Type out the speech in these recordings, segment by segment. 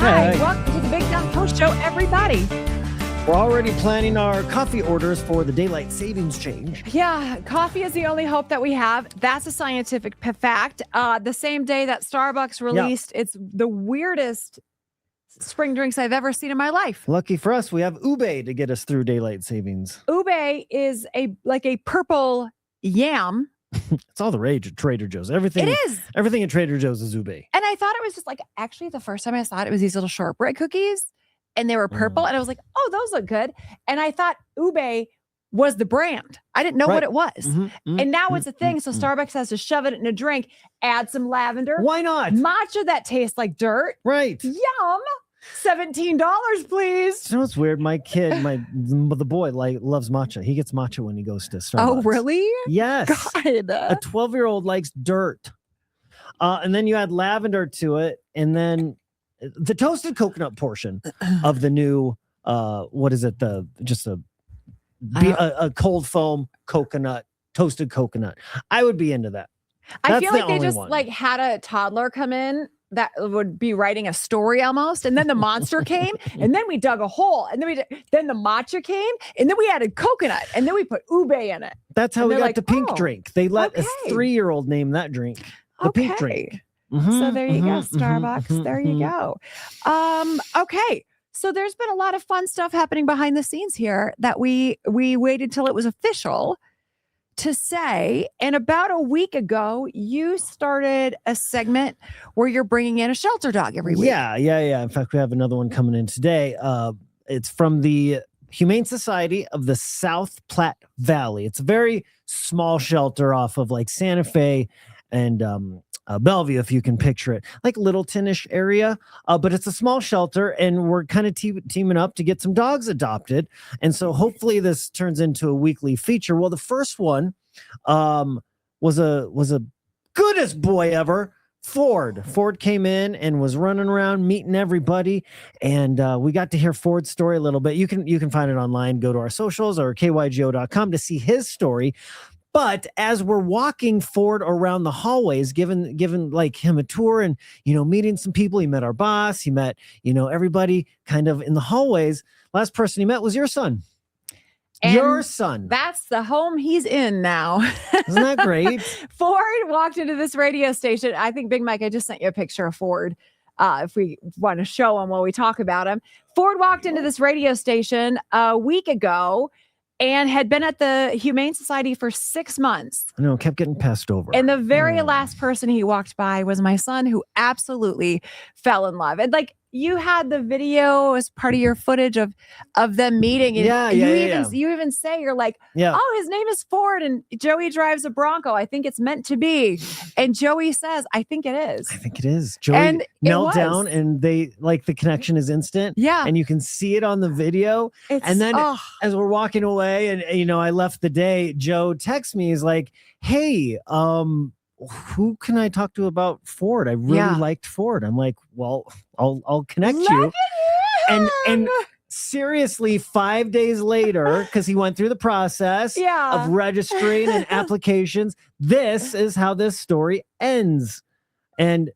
Hi, welcome to the Big Dumb Post Show, everybody. We're already planning our coffee orders for the daylight savings change. Yeah, coffee is the only hope that we have. That's a scientific fact. The same day that Starbucks released it's the weirdest spring drinks I've ever seen in my life. Lucky for us, we have ube to get us through daylight savings. Ube is a purple yam. It's all the rage at Trader Joe's. Everything at Trader Joe's is ube. And I thought it was just actually the first time I saw it, it was these little shortbread cookies. And they were purple. And I was like, oh, those look good. And I thought ube was the brand. I didn't know what it was. And now it's a thing. So Starbucks has to shove it in a drink, add some lavender. Why not? Matcha that tastes like dirt. Right. Yum. $17, please. You know what's weird? My kid, the boy, loves matcha. He gets matcha when he goes to Starbucks. Oh, really? Yes. God. A 12-year-old likes dirt. And then you add lavender to it. And then the toasted coconut portion of the new, what is it? A cold foam coconut, toasted coconut. I would be into that. I feel like they just had a toddler come in that would be writing a story almost. And then the monster came and then we dug a hole and then the matcha came and then we added coconut and then we put ube in it. That's how we got the pink drink. They let a 3-year-old name that drink. The pink drink. So there you go, Starbucks. There you go. Okay. So there's been a lot of fun stuff happening behind the scenes here that we waited till it was official to say. And about a week ago, you started a segment where you're bringing in a shelter dog every week. Yeah. In fact, we have another one coming in today. It's from the Humane Society of the South Platte Valley. It's a very small shelter off of Santa Fe and Bellevue, if you can picture it, Littleton-ish area. But it's a small shelter, and we're kind of teaming up to get some dogs adopted. And so hopefully this turns into a weekly feature. Well, the first one was a goodest boy ever. Ford came in and was running around meeting everybody, and we got to hear Ford's story a little bit. You can find it online. Go to our socials or kygo.com to see his story. But as we're walking Ford around the hallways, giving him a tour and, meeting some people, he met our boss, he met, everybody kind of in the hallways. Last person he met was your son. And your son. That's the home he's in now. Isn't that great? Ford walked into this radio station. I think, Big Mike, I just sent you a picture of Ford. If we want to show him while we talk about him. Ford walked into this radio station a week ago and had been at the Humane Society for 6 months. I know, kept getting passed over. And the very last person he walked by was my son, who absolutely fell in love. And you had the video as part of your footage of them meeting. And you even say, you're like, oh, his name is Ford and Joey drives a Bronco. I think it's meant to be. And Joey says, I think it is. I think it is. Joey knelt down and they the connection is instant. Yeah. And you can see it on the video. And then as we're walking away and, I left the day, Joe texts me, he's like, hey, who can I talk to about Ford? I really liked Ford. I'm like, well, I'll connect you. And seriously, 5 days later, because he went through the process of registering and applications, this is how this story ends. And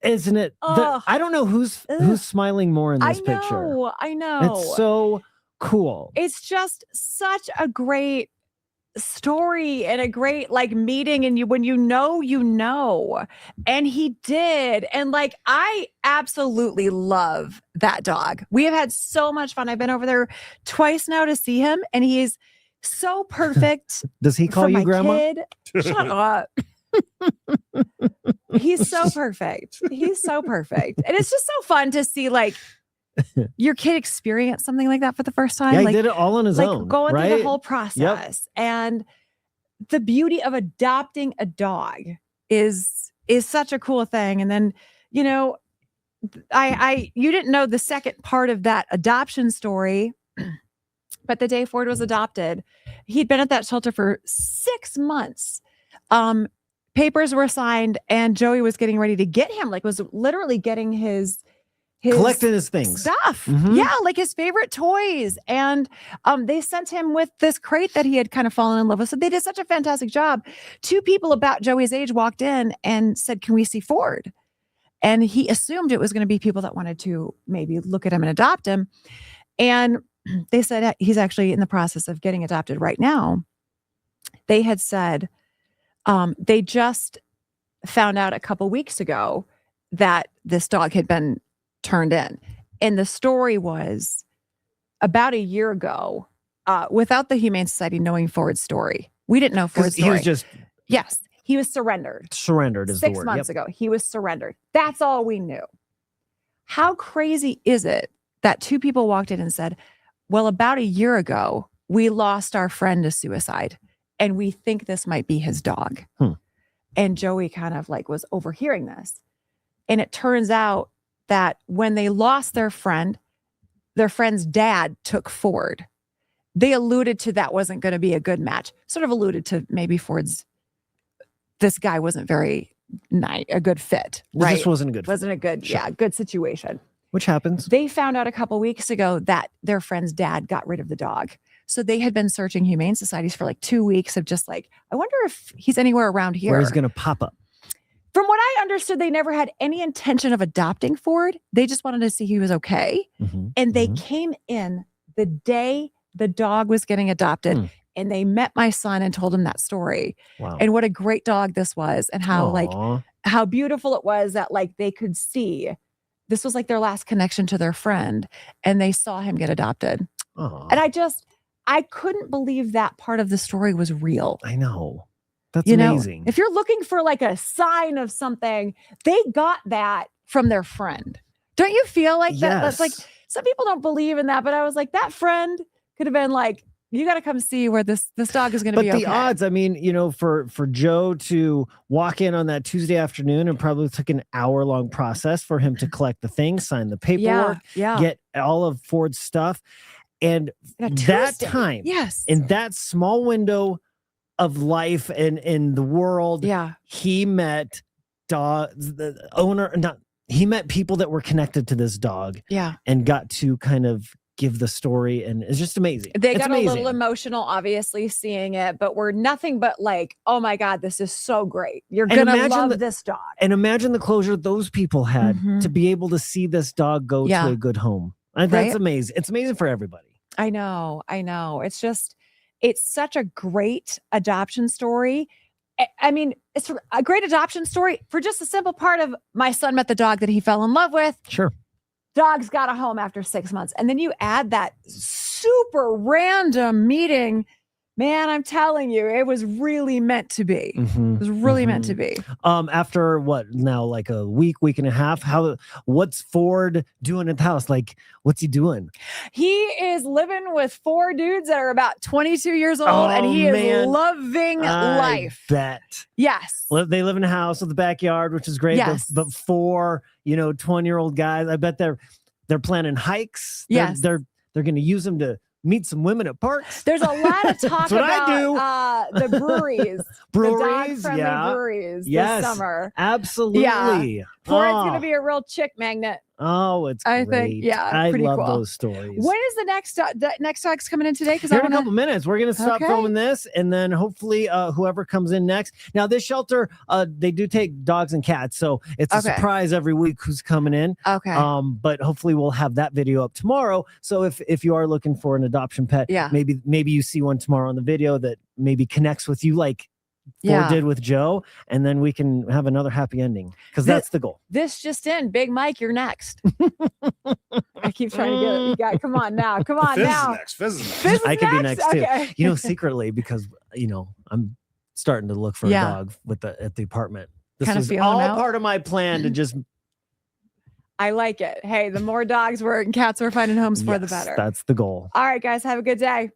isn't it? I don't know who's smiling more in this picture. I know. It's so cool. It's just such a great story and a great meeting, and when you know, and he did. And I absolutely love that dog. We have had so much fun. I've been over there twice now to see him, and he is so perfect. Does he call you grandma? Kid. Shut up. He's so perfect. He's so perfect. And it's just so fun to see your kid experience something like that for the first time. Yeah, he did it all on his own. Going through the whole process. And the beauty of adopting a dog is such a cool thing. And then, you didn't know the second part of that adoption story, but the day Ford was adopted, he'd been at that shelter for 6 months. Papers were signed and Joey was getting ready to get him, was literally getting his collecting his things, stuff. Yeah, his favorite toys. And they sent him with this crate that he had kind of fallen in love with. So they did such a fantastic job. 2 people about Joey's age walked in and said, can we see Ford? And he assumed it was going to be people that wanted to maybe look at him and adopt him. And they said he's actually in the process of getting adopted right now. They had said they just found out a couple weeks ago that this dog had been turned in. And the story was about a year ago, without the Humane Society knowing Ford's story. We didn't know Ford's story. He was just... Yes, he was surrendered. Surrendered is the word. 6 months ago, he was surrendered. That's all we knew. How crazy is it that two people walked in and said, well, about a year ago, we lost our friend to suicide, and we think this might be his dog. And Joey kind of like was overhearing this. And it turns out that when they lost their friend's dad took Ford. They alluded to that wasn't going to be a good match. Sort of alluded to maybe this guy wasn't very nice, a good fit. Right? This wasn't a good fit. Wasn't a good, good situation. Which happens. They found out a couple weeks ago that their friend's dad got rid of the dog. So they had been searching humane societies for like 2 weeks of just like, I wonder if he's anywhere around here. Where he's going to pop up. From what I understood, they never had any intention of adopting Ford. They just wanted to see he was okay. And they came in the day the dog was getting adopted and they met my son and told him that story. Wow. And what a great dog this was, and how how beautiful it was that like they could see this was like their last connection to their friend, and they saw him get adopted. And I couldn't believe that part of the story was real. I know. That's amazing. If you're looking for like a sign of something, they got that from their friend. Don't you feel like that? That's like, some people don't believe in that, but I was like, that friend could have been like, you got to come see where this dog is going to be. But the okay. odds, I mean, for Joe to walk in on that Tuesday afternoon, and probably took an hour-long process for him to collect the things, sign the paperwork, get all of Ford's stuff. And that time, in that small window of life and in the world, he met the owner. He met people that were connected to this dog, and got to kind of give the story, and it's just amazing. They got a little emotional, obviously, seeing it, but we're nothing but like, oh my God, this is so great. You're gonna love this dog. And imagine the closure those people had to be able to see this dog go to a good home. And that's amazing. It's amazing for everybody. I know. It's such a great adoption story. I mean, it's a great adoption story for just a simple part of my son met the dog that he fell in love with. Sure. Dog's got a home after 6 months. And then you add that super random meeting. Man, I'm telling you, it was really meant to be. It was really meant to be. After what now, like a week and a half, what's Ford doing at the house? Like, what's he doing? He is living with 4 dudes that are about 22 years old, and he is loving life. Bet. Yes. They live in a house with a backyard, which is great. Yes. But 4, 20-year-old guys, I bet they're planning hikes. Yes. They're going to use them to meet some women at parks. There's a lot of talk about the breweries. Breweries, the dog-friendly breweries this summer. Absolutely. Yeah. Ford's going to be a real chick magnet. Oh, it's great. I think, I pretty love cool. those stories. When is the next dog's coming in today? Here in a couple minutes, we're going to stop filming this, and then hopefully whoever comes in next. Now, this shelter, they do take dogs and cats, so it's a surprise every week who's coming in. Okay. But hopefully we'll have that video up tomorrow. So if you are looking for an adoption pet, maybe you see one tomorrow on the video that maybe connects with you, like Ford did with Joe, and then we can have another happy ending, because that's the goal. This just in, Big Mike, you're next. I keep trying to get it. You got, come on now. Fizz is next. I could be next too. Secretly, because I'm starting to look for a dog at the apartment. This is all part of my plan to just. I like it. Hey, the more dogs and cats we're finding homes for, the better. That's the goal. All right, guys, have a good day.